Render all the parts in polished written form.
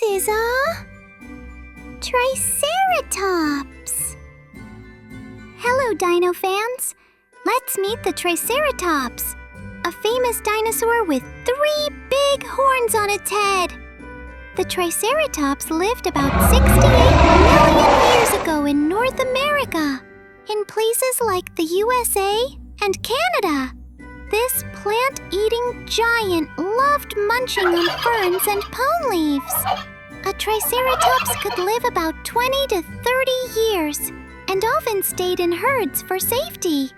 This is a Triceratops. Hello, dino fans. Let's meet the Triceratops, a famous dinosaur with 3 big horns on its head. The Triceratops lived about 68 million years ago in North America, in places like the USA and Canada. This plant-eating giant loved munching on ferns and palm leaves. A Triceratops could live about 20 to 30 years and often stayed in herds for safety.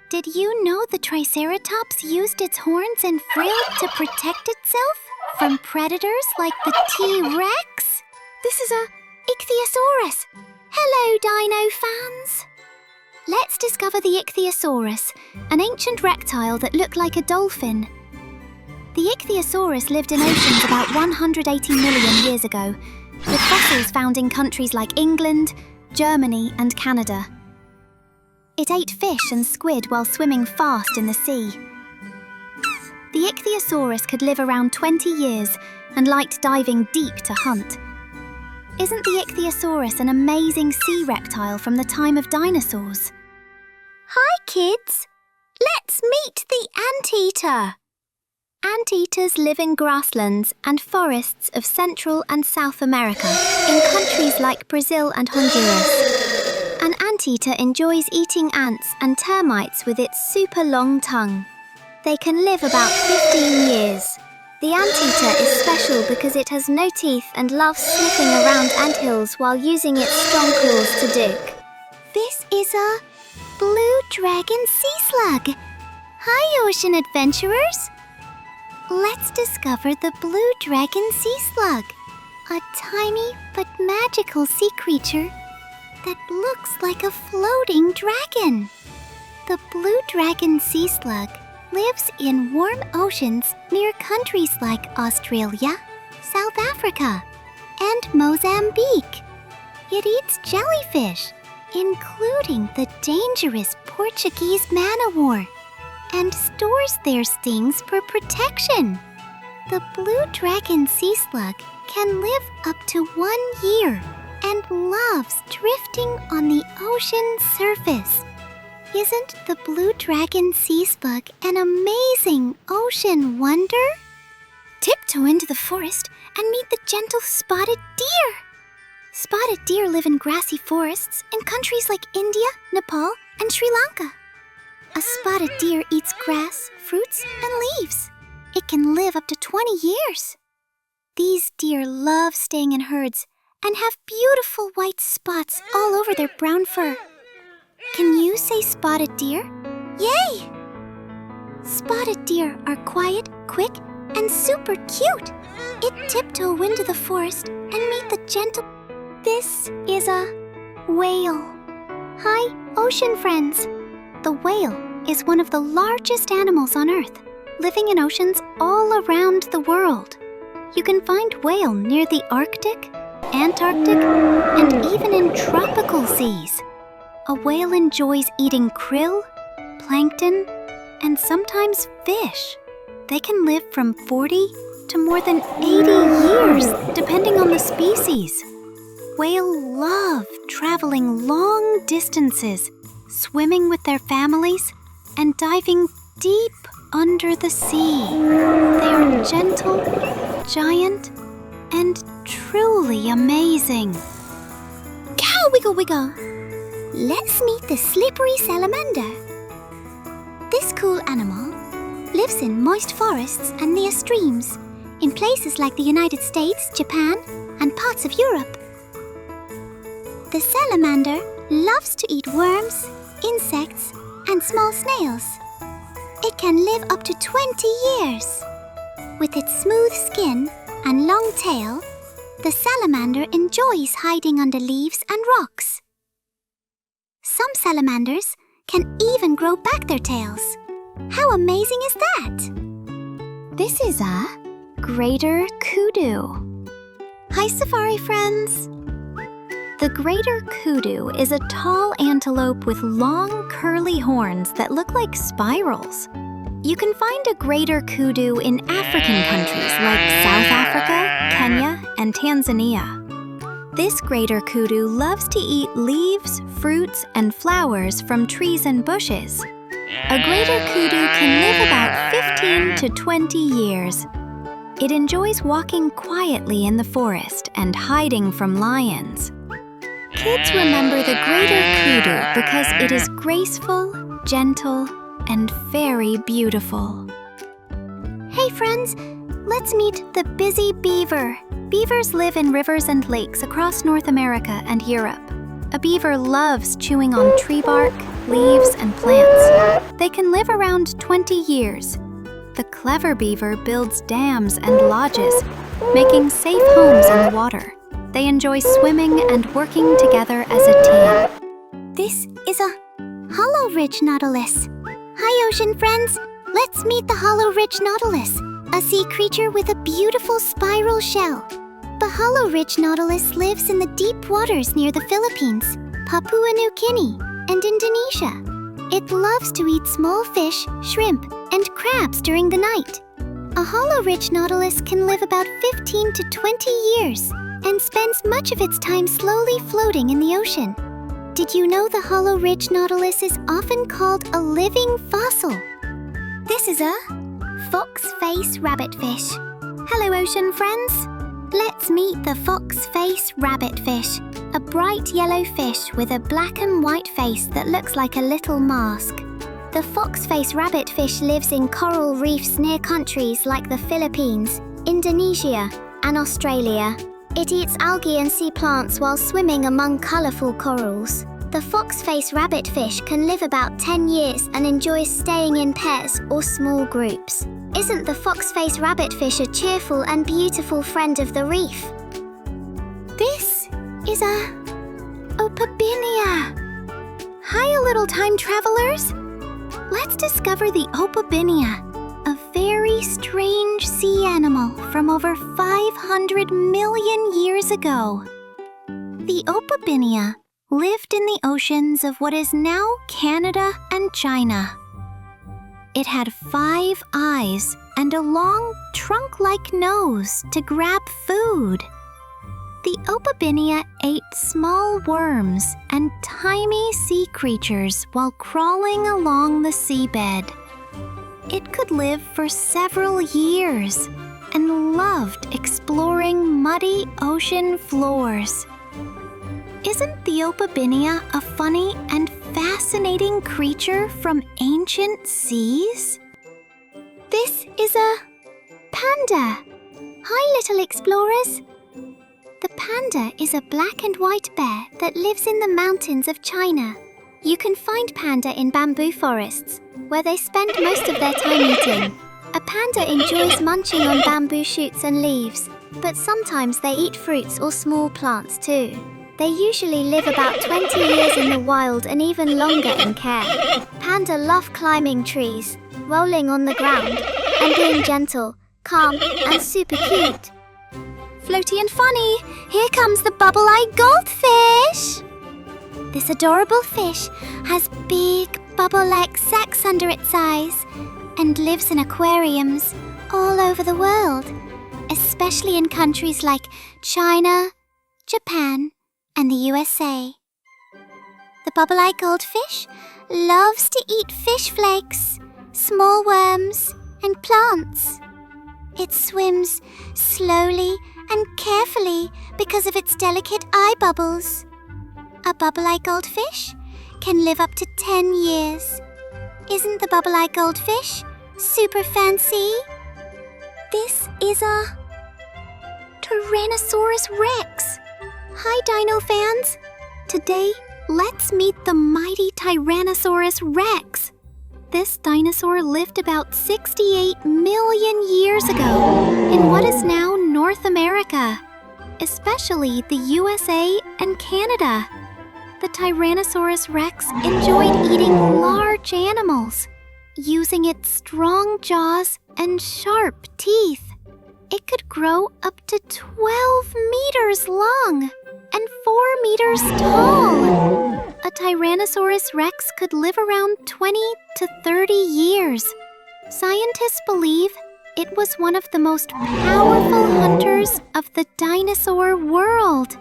Did you know the Triceratops used its horns and frill to protect itself from predators like the T-Rex? This is a Ichthyosaurus. Hello, dino fans. Let's discover the Ichthyosaurus, an ancient reptile that looked like a dolphin. The Ichthyosaurus lived in oceans about 180 million years ago, with fossils found in countries like England, Germany, and Canada. It ate fish and squid while swimming fast in the sea. The Ichthyosaurus could live around 20 years and liked diving deep to hunt. Isn't the Ichthyosaurus an amazing sea reptile from the time of dinosaurs? Hi, kids! Let's meet the Anteater. Anteaters live in grasslands and forests of Central and South America, in countries like Brazil and Honduras. An anteater enjoys eating ants and termites with its super long tongue. They can live about 15 years. The anteater is special because it has no teeth and loves sniffing around anthills while using its strong claws to dig. This is a blue dragon sea slug. Hi, ocean adventurers! Let's discover the blue dragon sea slug, a tiny but magical sea creature that looks like a floating dragon. The blue dragon sea slug lives in warm oceans near countries like Australia, South Africa, and Mozambique. It eats jellyfish, including the dangerous Portuguese man-o-war, and stores their stings for protection. The blue dragon sea slug can live up to 1 year and loves drifting on the ocean surface. Isn't the blue dragon sea slug an amazing ocean wonder? Tiptoe into the forest and meet the gentle spotted deer. Spotted deer live in grassy forests in countries like India, Nepal, and Sri Lanka. A spotted deer eats grass, fruits, and leaves. It can live up to 20 years. These deer love staying in herds and have beautiful white spots all over their brown fur. Can you say spotted deer? Yay! Spotted deer are quiet, quick, and super cute. It tiptoe into the forest and meet the gentle... This is a whale. Hi, ocean friends. The whale is one of the largest animals on Earth, living in oceans all around the world. You can find whale near the Arctic, Antarctic, and even in tropical seas. A whale enjoys eating krill, plankton, and sometimes fish. They can live from 40 to more than 80 years, depending on the species. Whales love traveling long distances, swimming with their families, and diving deep under the sea. They are gentle, giant, and truly amazing. Cow wiggle wiggle! Let's meet the slippery salamander. This cool animal lives in moist forests and near streams, in places like the United States, Japan, and parts of Europe. The salamander loves to eat worms, insects, and small snails. It can live up to 20 years. With its smooth skin and long tail, the salamander enjoys hiding under leaves and rocks. Some salamanders can even grow back their tails. How amazing is that? This is a greater kudu. Hi, safari friends! The greater kudu is a tall antelope with long, curly horns that look like spirals. You can find a greater kudu in African countries like South Africa, Kenya, and Tanzania. This greater kudu loves to eat leaves, fruits, and flowers from trees and bushes. A greater kudu can live about 15 to 20 years. It enjoys walking quietly in the forest and hiding from lions. Kids remember the greater kudu because it is graceful, gentle, and very beautiful. Hey friends, let's meet the busy beaver. Beavers live in rivers and lakes across North America and Europe. A beaver loves chewing on tree bark, leaves, and plants. They can live around 20 years. The clever beaver builds dams and lodges, making safe homes in the water. They enjoy swimming and working together as a team. This is a hollow ridge nautilus. Hi, ocean friends. Let's meet the hollow ridge nautilus, a sea creature with a beautiful spiral shell. The hollow ridge nautilus lives in the deep waters near the Philippines, Papua New Guinea, and Indonesia. It loves to eat small fish, shrimp, and crabs during the night. A hollow ridge nautilus can live about 15 to 20 years and spends much of its time slowly floating in the ocean. Did you know the hollow ridge nautilus is often called a living fossil? This is a Foxface rabbitfish. Hello, ocean friends. Let's meet the Foxface rabbitfish, a bright yellow fish with a black and white face that looks like a little mask. The Foxface rabbitfish lives in coral reefs near countries like the Philippines, Indonesia, and Australia. It eats algae and sea plants while swimming among colorful corals. The Foxface rabbitfish can live about 10 years and enjoys staying in pairs or small groups. Isn't the Foxface rabbitfish a cheerful and beautiful friend of the reef? This is a Opabinia. Hi, little time travelers. Let's discover the Opabinia, a very strange sea animal from over 500 million years ago. The Opabinia lived in the oceans of what is now Canada and China. It had 5 eyes and a long trunk-like nose to grab food. The Opabinia ate small worms and tiny sea creatures while crawling along the seabed. It could live for several years and loved exploring muddy ocean floors. Isn't the Opabinia a funny and fascinating creature from ancient seas? This is a panda. Hi, little explorers. The panda is a black and white bear that lives in the mountains of China. You can find panda in bamboo forests, where they spend most of their time eating. A panda enjoys munching on bamboo shoots and leaves, but sometimes they eat fruits or small plants too. They usually live about 20 years in the wild and even longer in care. Panda love climbing trees, rolling on the ground, and being gentle, calm, and super cute. Floaty and funny, here comes the bubble-eyed goldfish. This adorable fish has big bubble-like sacs under its eyes and lives in aquariums all over the world, especially in countries like China, Japan, and the USA. The bubble-eyed goldfish loves to eat fish flakes, small worms, and plants. It swims slowly and carefully because of its delicate eye bubbles. A bubble-eyed goldfish can live up to 10 years. Isn't the bubble-eyed goldfish super fancy? This is a Tyrannosaurus rex. Hi, dino fans. Today, let's meet the mighty Tyrannosaurus rex. This dinosaur lived about 68 million years ago in what is now North America, especially the USA and Canada. The Tyrannosaurus rex enjoyed eating large animals, using its strong jaws and sharp teeth. It could grow up to 12 meters long and 4 meters tall. A Tyrannosaurus rex could live around 20 to 30 years. Scientists believe it was one of the most powerful hunters of the dinosaur world.